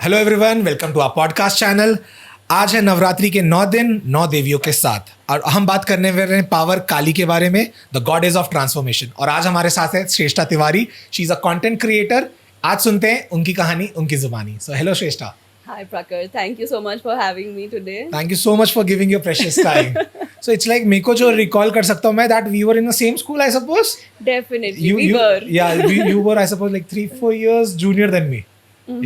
Hello everyone, welcome to our podcast channel. आज है नवरात्रि के 9 दिन 9 देवियों के साथ और हम बात करने वाले हैं पावर काली के बारे में, द गॉडेस ऑफ ट्रांसफॉर्मेशन। और आज हमारे साथ है Shreshtha Tiwari. She is a content creator. आज सुनते हैं उनकी कहानी, उनकी जुबानी। So hello Shreshtha. Hi Prakar, thank you so much for having me today. Thank you so much for giving your precious time. So it's like मेरे को जो रिकॉल कर सकता हूँ मैं, that we were in the same school I suppose. Definitely, we were. You were I suppose like 3-4 years junior than me.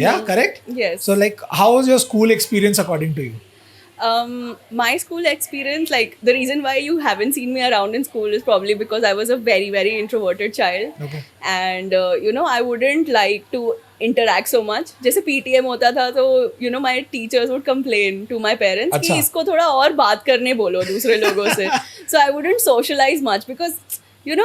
Yeah, correct? Yes. So like how was your school experience according to you? My school experience, like the reason why you haven't seen me around in school is probably because I was a very, very introverted child. Okay. And I wouldn't like to interact so much. जैसे PTM होता था तो my teachers would complain to my parents कि इसको थोड़ा और बात करने बोलो दूसरे लोगों से. So I wouldn't socialize much because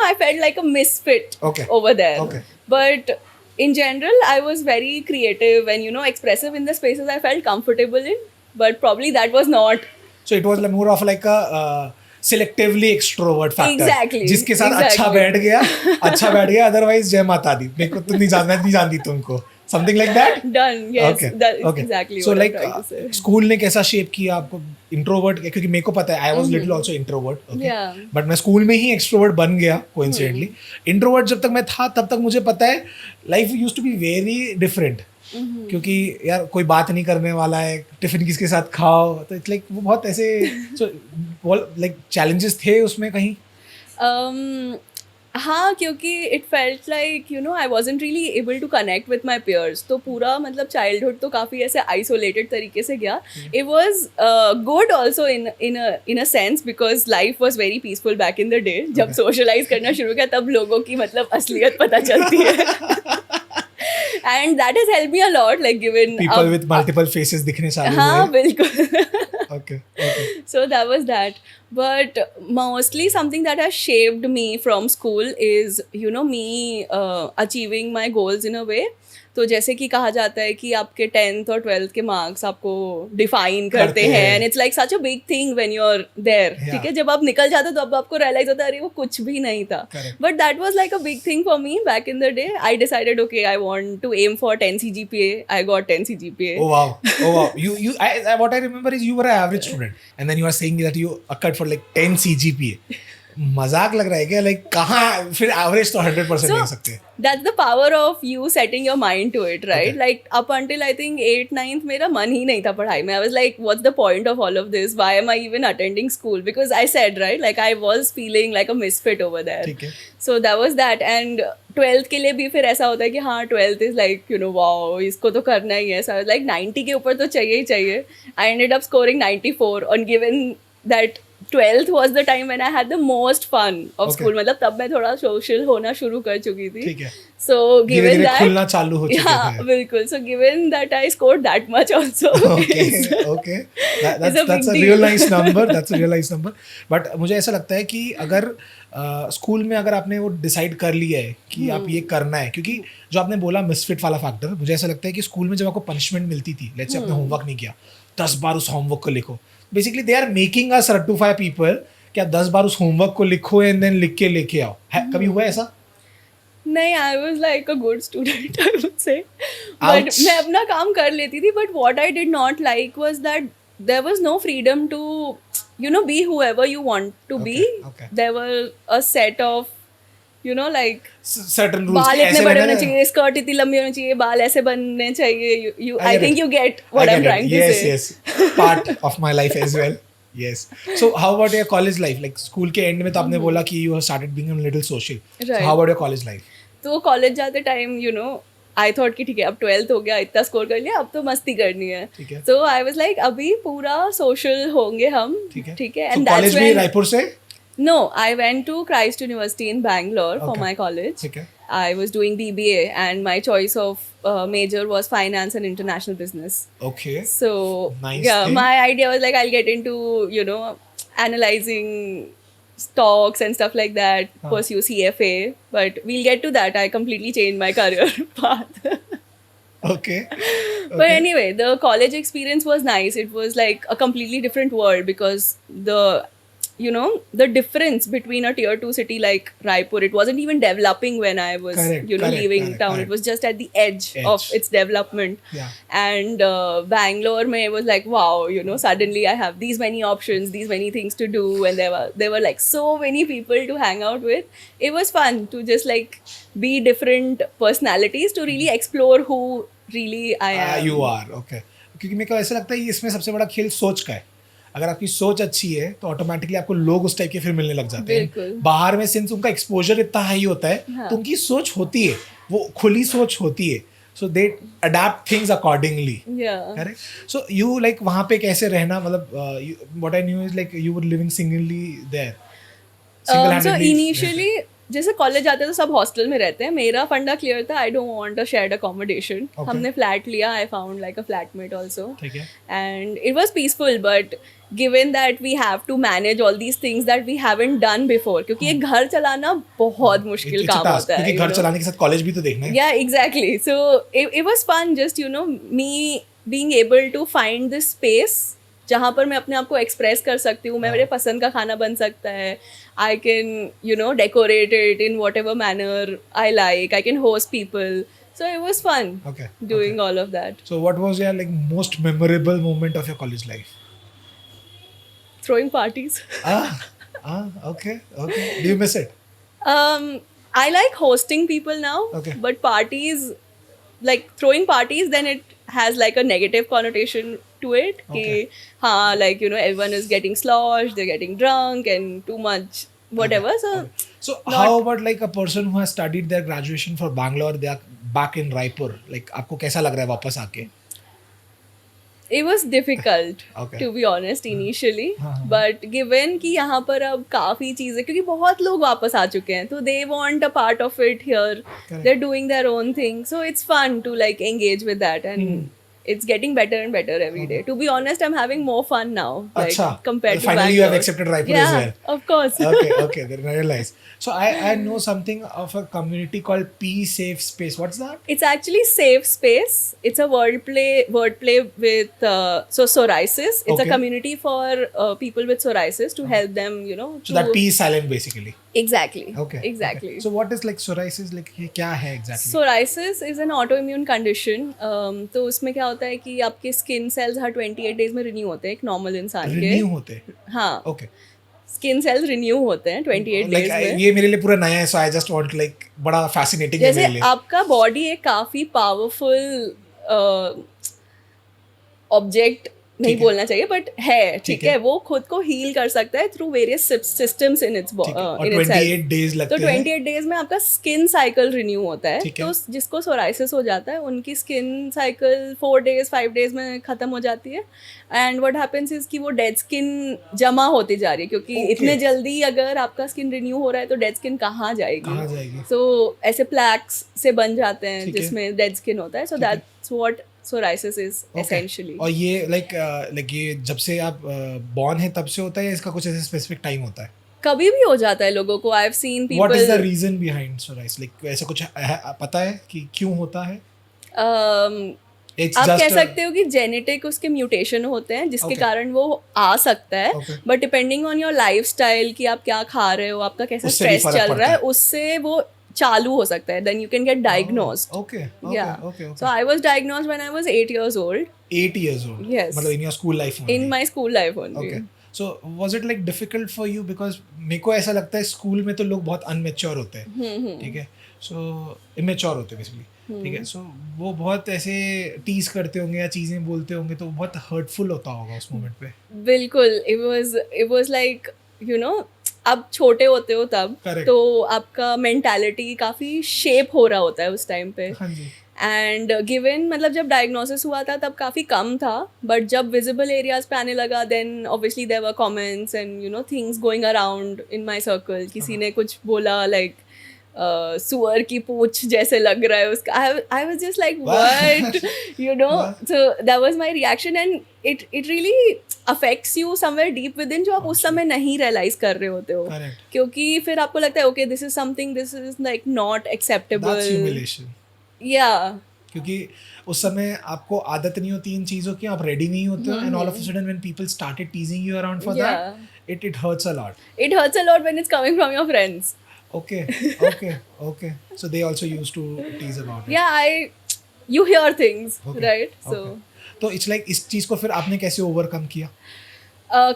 I felt like a misfit over there. Okay. But in general, I was very creative and expressive in the spaces I felt comfortable in. But probably that was not. So it was like more of like a selectively extrovert factor. Exactly. जिसके साथ अच्छा बैठ गया otherwise जय माता दी, मेरे को तुम नहीं जानती तुमको, something like that. Done. Yes. Okay. That is Okay. exactly So what like I'm trying to say. School ने कैसा शेप किया आपको? इंट्रोवर्ट, क्योंकि मेरे को पता है I was little also introvert, Yeah. But मैं स्कूल में ही एक्सट्रोवर्ट बन गया कोइंसिडेंटली। इंट्रोवर्ट जब तक मैं था तब तक मुझे पता है life used to be very different, क्योंकि यार कोई बात नहीं करने वाला है, टिफिन किसके साथ खाओ, तो इट्स लाइक वो बहुत ऐसे लाइक चैलेंजेस थे उसमें कहीं। हाँ, क्योंकि it felt like I wasn't really able to connect with my peers. तो पूरा मतलब चाइल्डहुड तो काफ़ी ऐसे आइसोलेटेड तरीके से गया। It was good also in a sense because life was very peaceful back in the day. जब सोशलाइज करना शुरू किया तब लोगों की मतलब असलियत पता चलती है। And that has helped me a lot, like given people with multiple faces दिखने चालू हुए। हाँ बिल्कुल। Okay. So that was that. But mostly something that has shaped me from school is me achieving my goals in a way. तो जैसे कि कहा जाता है कि आपके 10th और 12th के मार्क्स आपको डिफाइन करते हैं, and it's like such a big thing when you are there. ठीक है, जब आप निकल जाते हो तो अब आपको रियलाइज होता है अरे वो कुछ भी नहीं था। But that was like a big thing for me back in the day. I decided okay I want to aim for 10 CGPA. I got 10 CGPA. Oh wow. What I remember is you were an average student and then you are saying that you occurred for like 10 CGPA. मजाक लग रहा है क्या? Like कहाँ फिर average तो 100% नहीं हो सकते। That's the power of you setting your mind to it, right? Okay. Like up until I think 8th 9th मेरा मन ही नहीं था पढ़ाई में। I was like, what's the point of all of this? Why am I even attending school? Because I said, right, like I was feeling like a misfit over there. ठीक है। So that was that. And 12th के लिए भी फिर ऐसा होता है कि हाँ 12th is like wow इसको तो करना ही है। So I was like 90 के ऊपर तो चाहिए ही चाहिए। I ended up scoring 94 on given that 12th was the time when I had the most fun of school. मतलब तब मैं थोड़ा सोशल होना शुरू कर चुकी थी। ठीक है। So given that खुलना चालू हो चुके थे। बिल्कुल। So given that I scored that much also. Okay. That's a real nice number. That's a real nice number. But मुझे ऐसा लगता है कि अगर स्कूल में अगर आपने वो डिसाइड कर लिया है कि आप ये करना है, क्योंकि जो आपने बोला मिसफिट वाला फैक्टर, मुझे ऐसा लगता है कि स्कूल में जब आपको पनिशमेंट मिलती थी, लेट्स से आपने होमवर्क नहीं किया, 10 बार उस होमवर्क को लिखो। Basically they are making us रट्टूफाई पीपल कि आप 10 बार उस होमवर्क को लिखो एंड देन लिख के लेके आओ। कभी हुआ ऐसा? नहीं, I was like a good student I would say. But मैं अपना काम कर लेती थी। But what I did not like was that there was no freedom to be whoever you want to be. There were a set of like certain rules. बाल इतने बड़े होने चाहिए, स्कर्ट इतनी लंबी होनी चाहिए, बाल ऐसे बनने चाहिए। I think you get what I'm trying to say. Yes. Part of my life as well. Yes. So how about your college life? Like school के end में तो आपने बोला कि you started being a little social. Right. So how about your college life? तो college जाते time I thought कि ठीक है अब 12th हो गया, इतना स्कोर कर लिया, अब तो मस्ती करनी है। तो आई वाज लाइक अभी पूरा सोशल होंगे हम। ठीक है। एंड कॉलेज में रायपुर से? No, I went to Christ University in Bangalore for my college. Okay. I was doing BBA and my choice of major was finance and international business. Okay. So nice yeah, thing. my idea was like I'll get into analyzing stocks and stuff like that, pursue CFA, but we'll get to that. I completely changed my career path. Okay. But anyway, the college experience was nice. It was like a completely different world because you know, the difference between a tier 2 city like Raipur, it wasn't even developing when I was, Correct, you know, correct, leaving correct, town. correct. It was just at the edge of Edge. its development. Yeah. And Bangalore mein it was like, wow, you know, suddenly I have these many options, these many things to do, and there were like so many people to hang out with. It was fun to just like be different personalities, to really explore who really I am. You are okay, क्योंकि मेरे को ऐसा लगता है ये इसमें सबसे बड़ा खेल सोच का है. अगर आपकी सोच अच्छी है तो ऑटोमेटिकली आपको लोग उस टाइप के फिर मिलने लग जाते बिल्कुल. हैं. बाहर में सिंस उनका एक्सपोजर इतना हाई होता है हाँ. तो उनकी सोच होती है, वो खुली सोच होती है, so they adapt things accordingly. Yeah. Correct. So you like वहाँ पे कैसे रहना, मतलब what I knew is like you were living singly there. So initially जैसे कॉलेज जाते हैं तो सब हॉस्टल में रहते हैं. मेरा फंडा क्लियर था, I don't want a shared accommodation. Okay. हमने फ्लैट लिया. I found like a flatmate also, ठीक है. and it was peaceful, but given that we have to manage all these things that we haven't done before, क्योंकि एक घर चलाना बहुत मुश्किल काम होता है, क्योंकि घर चलाने के साथ कॉलेज भी तो देखना है. yeah, exactly. So it was fun, just, you know, me being able to find this space जहाँ पर मैं अपने आप को एक्सप्रेस कर सकती हूँ. मैं मेरे पसंद का खाना बन सकता है. I can, you know, decorate it in what ever manner I like. I can host people. So it was fun Okay. doing Okay. all of that. So what was your like most memorable moment of your college life? Throwing parties. Okay. Do you miss it? I like hosting people now. Okay. But parties, like throwing parties, then it has like a negative connotation to it. Okay. Ki, like, you know, everyone is getting sloshed, they're getting drunk and too much whatever. So So how about like a person who has studied their graduation for Bangalore, they are back in Raipur. Like आपको कैसा लग रहा है वापस आके? it was difficult Okay. to be honest initially. हाँ. But given कि यहाँ पर अब काफ़ी चीज़ें, क्योंकि बहुत लोग वापस आ चुके हैं, तो they want a part of it here. Correct. They're doing their own thing, so it's fun to like engage with that, and it's getting better and better every day. To be honest, I'm having more fun now, like अच्छा. compared to Finally you have Bangalore. accepted Raipur Yeah, as well. of course. Okay, then I realize. So I know something of a community called P Safe Space. What's that? It's actually safe space. It's a wordplay with so psoriasis. It's Okay. a community for people with psoriasis to help them, you know. So that P is silent basically. Exactly. Okay. Exactly. Okay. So what is like psoriasis? Like ये क्या है exactly? Psoriasis is an autoimmune condition. तो उसमें क्या होता है कि आपके स्किन सेल्स हर 28 डेज में रिन्यू होते हैं एक नॉर्मल इंसान के. Renew होते हैं. हाँ, Okay. स्किन सेल्स रिन्यू होते हैं 28 Like डेज में. ये मेरे लिए पूरा नया है, so I just want like बड़ा fascinating है जैसे मेरे लिए. आपका बॉडी एक काफी पावरफुल ऑब्जेक्ट नहीं ठीक है. बोलना चाहिए, बट है, ठीक ठीक है, है. वो खुद को हील कर सकता है through various systems in its ठीक है. और इन 28 days तो लगते हैं. 28 डेज में आपका स्किन साइकिल रिन्यू होता है. ठीक है. तो जिसको सोराइसिस हो जाता है उनकी स्किन साइकिल 4 डेज 5 डेज में खत्म हो जाती है. एंड व्हाट हैपेंस इज कि वो डेड स्किन जमा होती जा रही है, क्योंकि Okay. इतने जल्दी अगर आपका स्किन रिन्यू हो रहा है तो डेड स्किन कहाँ जाएगी. कहाँ जाएगी? सो ऐसे प्लैक्स से बन जाते हैं ठीक है. जिसमें डेड स्किन होता है. सो ठीक है. That's what psoriasis is Okay. essentially. और ये like ये जब से आप born है तब से होता है या इसका कुछ ऐसे specific time होता है? कभी भी हो जाता है लोगों को. I've seen people. What is the reason behind psoriasis? Like ऐसा कुछ पता है कि क्यों होता है? It's आप just कह सकते हो कि जेनेटिक उसके म्यूटेशन होते हैं जिसके Okay. कारण वो आ सकता है. Okay. But depending on your lifestyle कि आप क्या खा रहे हो, आपका कैसा उससे भी स्ट्रेस फर्क चल पड़ता रहा है, है. उससे वो चालू हो सकता है. Then you can get diagnosed. Okay. Okay. So I was diagnosed when I was 8 years old. 8 years old. Yes. मतलब in your school life only. In my school life only. Okay. So was it like difficult for you because मेरे को ऐसा लगता है school में तो लोग बहुत unmature होते हैं, ठीक है, so immature होते हैं basically, ठीक है, so वो बहुत ऐसे टीज करते होंगे या चीजें बोलते होंगे तो बहुत हर्टफुल होता होगा उस मोमेंट पे. बिल्कुल. it was like, you know, आप छोटे होते हो तब, Correct. तो आपका मेंटालिटी काफ़ी शेप हो रहा होता है उस टाइम पे. हाँ जी. एंड गिवन मतलब जब डायग्नोसिस हुआ था तब काफ़ी कम था, बट जब विजिबल एरियाज पे आने लगा then obviously there were comments and, you know, things going around in my circle. किसी ने कुछ बोला लाइक सुअर की पूंछ जैसे लग रहा है उसका. I was just like what, you know. So that was my reaction and it really affects you somewhere deep with in, जो आप उस समय नहीं रियलाइज कर रहे होते हो. Correct. क्योंकि फिर आपको लगता है okay this is something, this is like not That's acceptable. humiliation. या क्योंकि उस समय आपको आदत नहीं होती इन चीज़ों की, आप रेडी नहीं होते हो, and all of a sudden when people started टीजिंग you around for that, it hurts a lot. It hurts a lot when it's coming from your friends. Okay, okay. So they also used to tease about it. Yeah, you hear things, Okay, right? So okay. तो it's like इस चीज को फिर आपने कैसे overcome किया?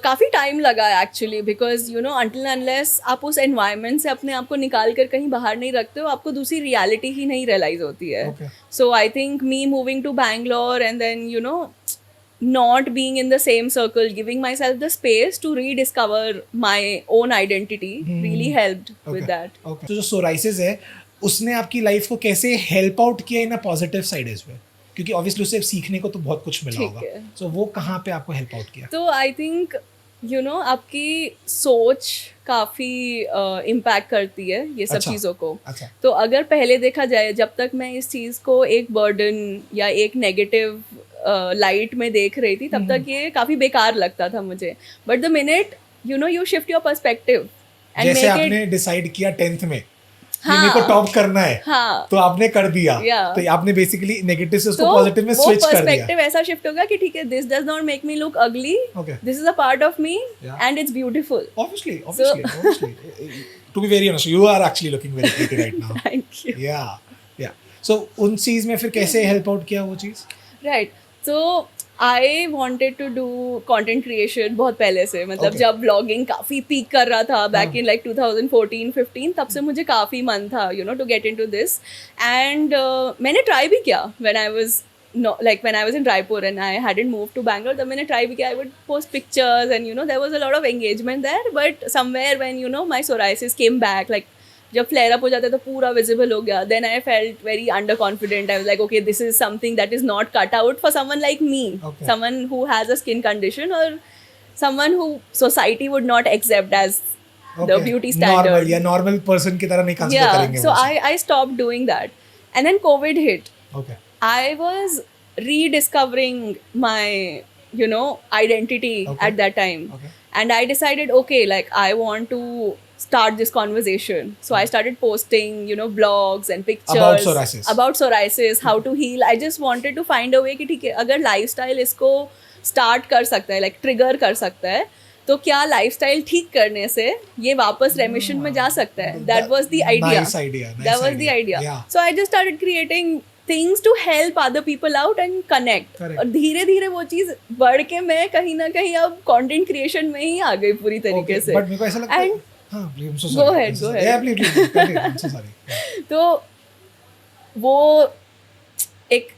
काफ़ी time लगा actually, because you know until unless आप उस एनवायरनमेंट से अपने आप को निकाल कर कहीं बाहर नहीं रखते हो, आपको दूसरी रियलिटी ही नहीं रियलाइज होती है. Okay. So I think me moving to Bangalore and then you know not being in the same circle, giving myself the space to rediscover my own identity really helped with that. Okay. तो जो psoriasis है उसने आपकी life को कैसे help out किया in a positive side as well? क्योंकि obviously उससे सीखने को तो बहुत कुछ मिला ठीक होगा. है. सो वो कहाँ पे आपको हेल्प आउट किया? तो आई थिंक यू नो आपकी सोच काफ़ी इम्पैक्ट करती है ये सब अच्छा. चीज़ों को. अच्छा. तो अगर पहले देखा जाए, जब तक मैं इस चीज़ को एक बर्डन या एक नेगेटिव लाइट में देख रही थी, तब तक ये काफ़ी बेकार लगता था मुझे. But the minute you know you shift your perspective and जैसे मेक आपने इट. डिसाइड किया 10th में कि हाँ. मेरे को टॉप करना है, हाँ. तो आपने कर दिया. Yeah. तो आपने बेसिकली नेगेटिव से उसको तो पॉजिटिव में वो स्विच कर दिया. पर्सपेक्टिव ऐसा शिफ्ट हो गया कि ठीक है, this does not make me look अगली, Okay. This is a part of me Yeah. And it's beautiful. Obviously. To be very honest, you are actually looking very pretty right now. Thank you. Yeah. So उन चीज में फिर कैसे help out किया वो चीज? Right. तो I wanted to do content creation बहुत पहले से, मतलब Okay. जब ब्लॉगिंग काफ़ी पीक कर रहा था बैक हाँ. इन लाइक 2014-15, तब से मुझे काफ़ी मन था you know to get in to this. And मैंने ट्राई भी किया when I was in Raipur and I hadn't moved to Bangalore. तब मैंने ट्राई भी किया. I would post pictures and you know there was a lot of engagement there, but somewhere when you know my psoriasis came back, like जब flare up हो जाता है तो पूरा विजिबल हो गया, then I felt very under confident. I was like okay, this is something that is not cut out for someone like me, Okay. Someone who has a skin condition और someone who society would not accept as the beauty normal या standard. Normal person की तरह नहीं consider Yeah, करेंगे. so I stopped doing that, and then COVID hit. Okay. I was rediscovering my you know identity Okay. at that time. Okay. And I decided, okay, like I want to start this conversation. So I started posting you know blogs and pictures About psoriasis. how to heal. I just wanted to find a way कि ठीक है, अगर lifestyle इसको start कर सकता है, like trigger कर सकता है, तो क्या lifestyle ठीक करने से ये वापस remission में जा सकता है. That was the idea. Nice idea. That was the idea. Yeah. So I just started creating things to help other people out and connect. Correct. और धीरे धीरे वो चीज़ बढ़ के मैं कहीं ना कहीं अब content creation में ही आ गई पूरी तरीके Okay. से. But मेरे को ऐसा लगता है. And हाँ, please, I'm so Go sorry. ahead, I'm so go sorry. ahead. Yeah, please. Continue. I'm so sorry. Yeah. तो वो एक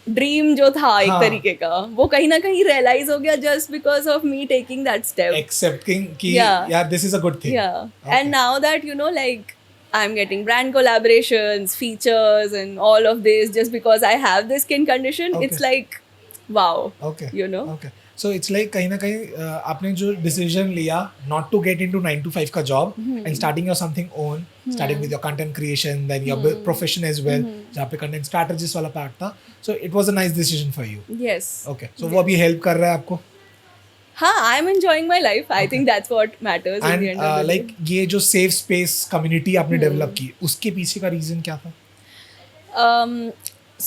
ड्रीम जो था एक हाँ. तरीके का, वो कहीं ना कहीं रियलाइज हो गया just because of me taking that step. Accepting कि Yeah. यार this is a good thing. Yeah. Okay. And now that you know like I'm getting brand collaborations, features and all of this just because I have this skin condition, Okay. it's like wow. Okay. You know? Okay. So it's like कहीं ना कहीं आपने जो decision लिया not to get into 9 to 5 का job and starting your something own, starting with your content creation, then your profession as well, जहाँ पे content strategist वाला part था. So it was a nice decision for you. Yes. Okay. So वो अभी help कर रहा है आपको? हाँ, I'm enjoying my life. I think that's what matters in the And end of the day. like ये जो safe space community आपने develop की, उसके पीछे का reason क्या था?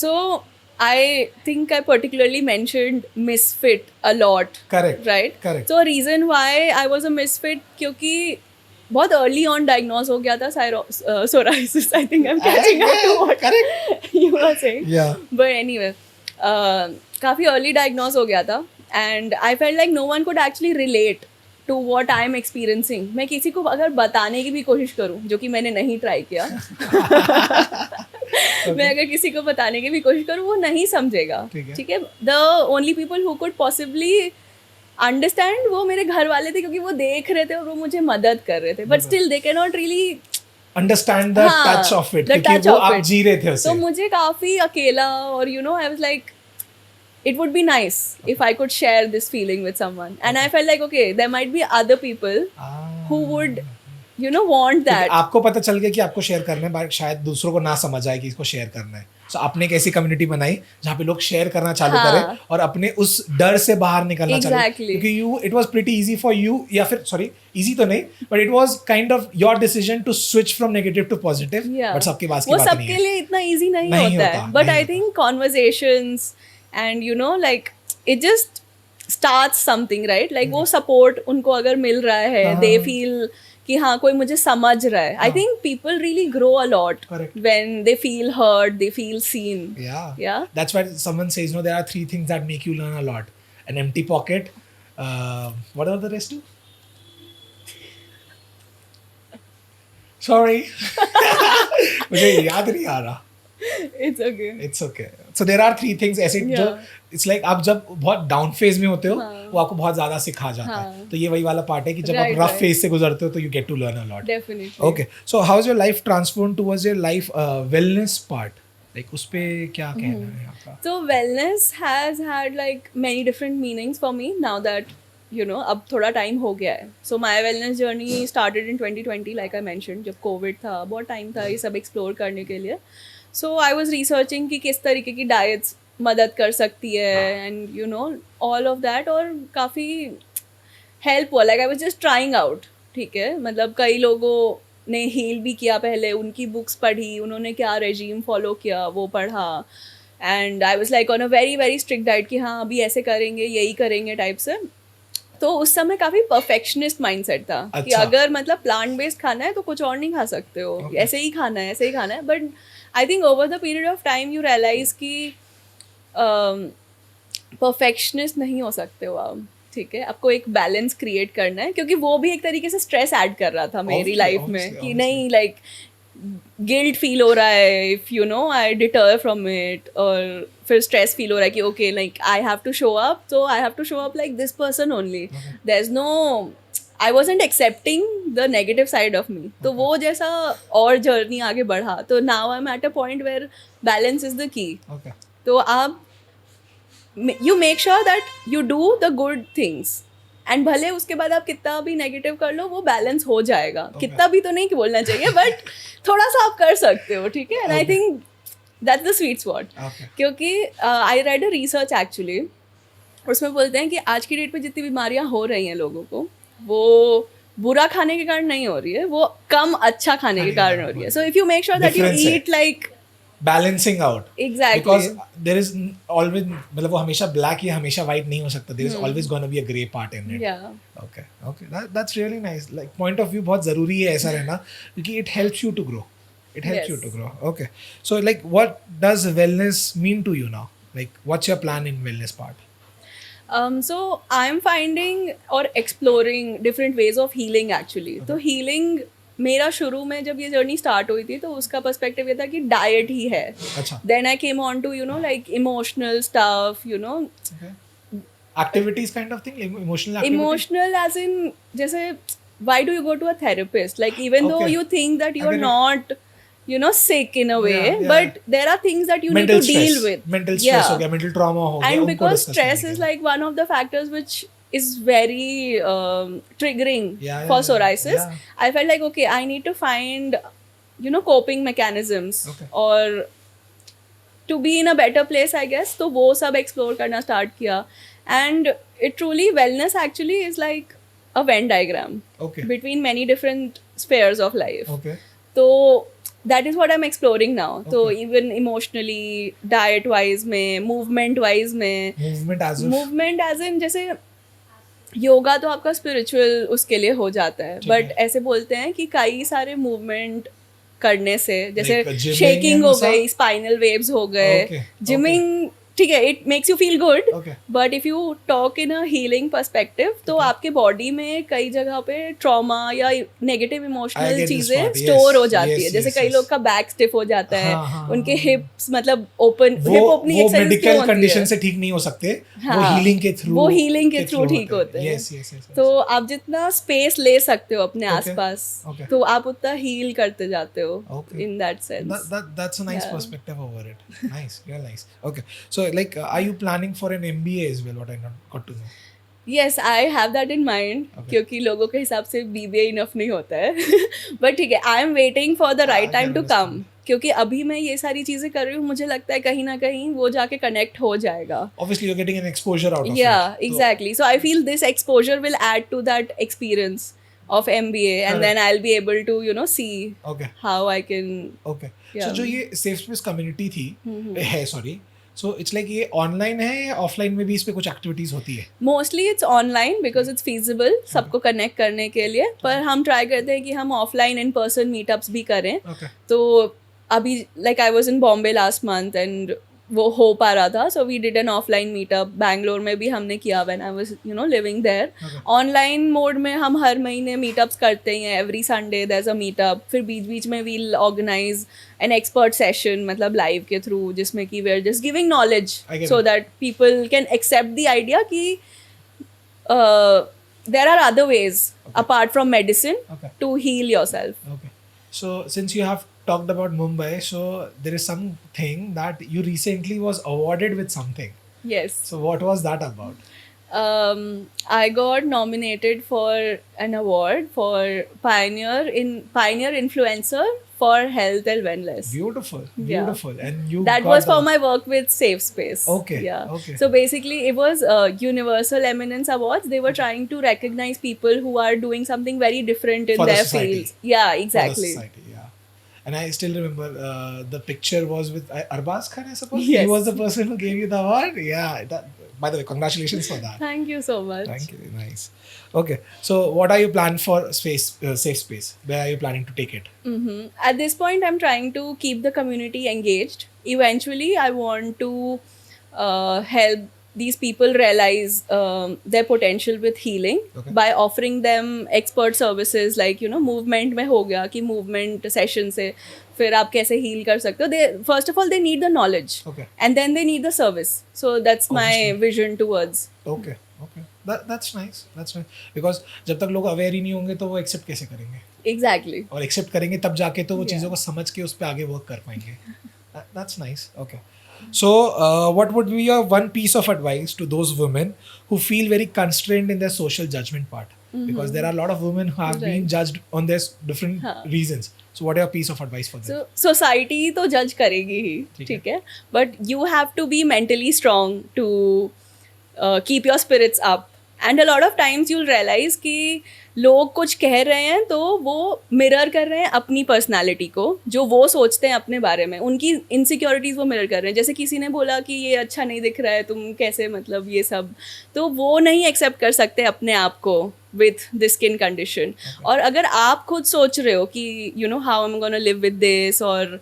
So I think I particularly mentioned misfit a lot. Correct. Right? Correct. So a reason why I was a misfit क्योंकि बहुत early on diagnosed हो गया था psoriasis. I think I'm catching up to what Correct. you were saying. Yeah. But anyway, काफ़ी early diagnosed हो गया था and I felt like no one could actually relate to what I am experiencing. मैं किसी को अगर बताने की भी कोशिश करूँ, जो कि मैंने नहीं ट्राई किया, मैं अगर किसी को बताने की भी कोशिश करूँ वो नहीं समझेगा. ठीक है. The only people who could possibly understand वो मेरे घर वाले थे, क्योंकि वो देख रहे थे और वो मुझे मदद कर रहे थे. But still they can not really Understand the हाँ, touch of it. the क्योंकि touch वो of आप it. जी रहे थे उसे. तो मुझे काफ़ी अकेला और you know I was like it would be nice if I could share this feeling with someone. And I felt like okay, there might be other people who would you know want that. आपको पता चल गया कि आपको share करना है, but शायद दूसरों को ना समझ आए कि इसको शेयर करना है. सो आपने एक ऐसी कम्युनिटी बनाई जहाँ पे लोग शेयर करना चालू करें और अपने उस डर से बाहर निकलना चालू. क्योंकि you it was pretty easy for you, या फिर सॉरी इजी तो नहीं, but it was kind of your decision to switch from negative to positive. But सबके पास की वो बात नहीं है. सबके लिए इतना इजी नहीं होता है. But I think conversations and you know like it just starts something, right? Like वो support उनको अगर मिल रहा है, they feel कि हाँ कोई मुझे समझ रहा है. I think people really grow a lot Correct. when they feel heard, they feel seen. Yeah. That's why someone says, there are 3 things that make you learn a lot. An empty pocket. What are the rest two? Sorry. मुझे याद नहीं आ रहा. It's okay. It's okay. So there are 3 things ऐसे जो it's like आप जब बहुत down phase में होते हो वो आपको बहुत ज्यादा सिखा जाता है. तो ये वही वाला पार्ट है कि जब आप रफ फेज से गुजरते हो तो you get to learn a lot. Definitely. Okay. So how's your life transformed towards your life wellness part? Like उस पे क्या कहना है आपका? So wellness has had like many different meanings for me now that अब थोड़ा time हो गया है. So my wellness journey started in 2020 like I mentioned, जब कोविड था, बहुत टाइम था ये सब एक्सप्लोर करने के लिए. So I was researching कि किस तरीके की डाइट्स मदद कर सकती है एंड ऑल ऑफ दैट, और काफ़ी हेल्प हुआ. Like I was just trying out. ठीक है, मतलब कई लोगों ने हील भी किया पहले, उनकी बुक्स पढ़ी, उन्होंने क्या रेजीम फॉलो किया वो पढ़ा, and I was like on a very very strict diet कि हाँ अभी ऐसे करेंगे, यही करेंगे टाइप से. तो उस समय काफ़ी परफेक्शनिस्ट माइंडसेट था कि अगर मतलब प्लांट बेस्ड खाना है तो कुछ और नहीं खा सकते हो, ऐसे ही खाना है, ऐसे ही खाना है. But I think over the period of time you realise कि परफेक्शनिस्ट नहीं हो सकते हो आप. ठीक है, आपको एक बैलेंस क्रिएट करना है, क्योंकि वो भी एक तरीके से स्ट्रेस ऐड कर रहा था मेरी लाइफ में कि नहीं, लाइक गिल्ट फील हो रहा है if I deter from it, और फिर स्ट्रेस फील हो रहा है कि okay like I have to show up, तो I have to show up like this person only. There is no, I wasn't accepting the negative side of me. तो वो जैसा और जर्नी आगे बढ़ा. तो now I am at a point where balance is the key. तो आप you make sure that you do the good things, and भले उसके बाद आप कितना भी नेगेटिव कर लो वो बैलेंस हो जाएगा. कितना भी तो नहीं बोलना चाहिए, बट थोड़ा सा आप कर सकते हो. ठीक है, and I think that's the sweet spot. क्योंकि I read a research actually, उसमें बोलते हैं कि आज की डेट पे जितनी बीमारियां हो रही हैं लोगों को, वो बुरा खाने के कारण नहीं हो रही है, वो कम अच्छा खाने के कारण हो रही है. So if you make sure that you eat like balancing out, exactly, because there is always, मतलब वो हमेशा black या हमेशा white नहीं हो सकता. there is always going to be a grey part in it. Okay, that's really nice. Like point of view बहुत ज़रूरी है ऐसा रहना, क्योंकि it helps you to grow. Okay, so like what does wellness mean to you now? Like what's your plan in wellness part? So I'm finding or exploring different ways of healing actually. तो healing मेरा शुरू में जब ये journey start हुई थी तो उसका पर्सपेक्टिव ये था कि डाइट ही है. Then I came on to like emotional stuff, activities kind of thing. Emotional age in जैसे why do you go to a therapist, like even though you think that you are not sick in a way, but there are things that you mental need to deal with. Mental stress हो गया, mental trauma हो गया, and because stress is like one of the factors which is very triggering for psoriasis. I felt like okay, I need to find coping mechanisms or to be in a better place, I guess. तो वो सब explore करना start किया, and it truly wellness actually is like a Venn diagram between many different spheres of life. तो that is what I'm exploring now. So even emotionally, diet wise में, movement wise में, movement as in जैसे योगा तो आपका spiritual उसके लिए हो जाता है, बट ऐसे बोलते हैं कि कई सारे मूवमेंट करने से, जैसे शेकिंग हो गई, स्पाइनल वेव्स हो गए, जिमिंग, ठीक है, it makes you feel good, but if you talk in a healing perspective तो आपके बॉडी में कई जगह पे ट्रॉमा या नेगेटिव इमोशनल चीजें स्टोर हो जाती है. जैसे कई लोग का बैक स्टिफ हो जाता है, उनके हिप्स मतलब open, hip opening exercise medical condition से ठीक नहीं हो सकते, वो हीलिंग के थ्रू ठीक होते हैं. तो आप जितना स्पेस ले सकते हो अपने आसपास, तो आप उतना हील करते जाते हो in that sense. That's a nice perspective over it. Nice, real nice. Okay, so like are you planning for an MBA as well? What I got to know. Yes, I have that in mind. क्योंकि लोगों के हिसाब से BBA enough नहीं होता है. But ठीक है, I am waiting for the right time to come. क्योंकि अभी मैं ये सारी चीजें कर रही हूँ, मुझे लगता है कहीं ना कहीं वो जाके कनेक्ट हो जाएगा. Obviously you're getting an exposure out of it. Yeah, exactly. So I feel this exposure will add to that experience of MBA, and then I'll be able to see how I can. Okay. So जो ये safe space community थी है, sorry. So it's like ये online है या offline में भी इस पे कुछ एक्टिविटीज होती है? Mostly it's online because it's feasible सबको कनेक्ट करने के लिए, पर हम ट्राई करते हैं कि हम ऑफलाइन इन पर्सन मीटअप्स भी करें. ओके. तो अभी like I was in Bombay last month and वो हो पा रहा था, so we did an offline meetup. Bangalore में भी हमने किया when I was living there. Okay. Online mode में हम हर महीने मीटअप्स करते हैं. Every Sunday there is a meetup. फिर बीच बीच में we'll organise an expert session, मतलब लाइव के थ्रू, जिसमें कि we are just giving knowledge I get so it. That people can accept the idea कि there are other ways apart from medicine Okay. to heal yourself. Okay. So since you have talked about Mumbai, so there is something that you recently was awarded with something. Yes. So what was that about? I got nominated for an award for pioneer influencer for health and wellness. Beautiful, Yeah. beautiful. And you That got was for the- my work with Safe Space. Okay, Yeah. okay. So basically, it was Universal Eminence Awards. They were trying to recognize people who are doing something very different in For the their society. fields. Yeah, for the exactly. society, yeah. And I still remember the picture was with Arbaz Khan, I suppose. Yes. He was the person who gave you the award. Yeah. By the way, congratulations for that. Thank you so much. Thank you. Nice. Okay. So, what are you planning for Safe Space? Where are you planning to take it? At this point, I'm trying to keep the community engaged. Eventually, I want to help these people realize their potential with healing Okay. by offering them expert services like movement में हो गया कि movement session से फिर आप कैसे heal कर सकते हो. They first of all they need the knowledge, Okay. and then they need the service. So that's my Obviously. vision towards. Okay. Okay. That's nice. That's nice. Because जब तक लोग अवेयर ही नहीं होंगे तो वो एक्सेप्ट कैसे करेंगे? Exactly. और एक्सेप्ट करेंगे तब जाके तो वो Yeah. चीज़ों को समझ के उस पर आगे वर्क कर पाएंगे. That's nice. Okay. So, what would be your one piece of advice to those women who feel very constrained in their social judgment part? Because there are a lot of women who have been Right. judged on their different हाँ. reasons. So, what are your piece of advice for them? So society तो जज करेगी ही, ठीक ठीक है, but you have to be mentally strong to keep your spirits up. And a lot of times you'll realize कि लोग कुछ कह रहे हैं तो वो मिरर कर रहे हैं अपनी पर्सनालिटी को, जो वो सोचते हैं अपने बारे में, उनकी इनसिक्योरिटीज़ वो मिरर कर रहे हैं. जैसे किसी ने बोला कि ये अच्छा नहीं दिख रहा है, तुम कैसे, मतलब ये सब, तो वो नहीं एक्सेप्ट कर सकते अपने आप को with this skin condition. और अगर आप खुद सोच रहे हो कि how I'm gonna live with this और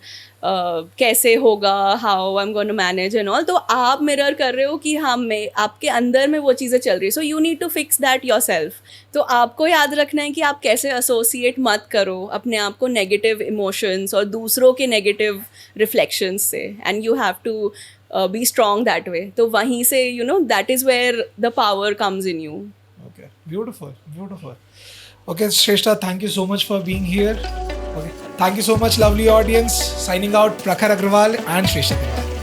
कैसे होगा, how I'm gonna manage and all, तो आप मिरर कर रहे हो कि हाँ मैं आपके अंदर में वो चीज़ें चल रही है. So you need to fix that yourself. तो आपको याद रखना है कि आप कैसे एसोसिएट मत करो अपने आप को नेगेटिव इमोशंस और दूसरों के नेगेटिव रिफ्लेक्शंस से, and you have to be strong that way. तो वहीं से that is where the power comes in you. Okay. Beautiful. Beautiful. Okay, Shrestha, thank you so much for being here. Okay. Thank you so much, lovely audience. Signing out, Prakhar Agrawal and Shrestha Agrawal.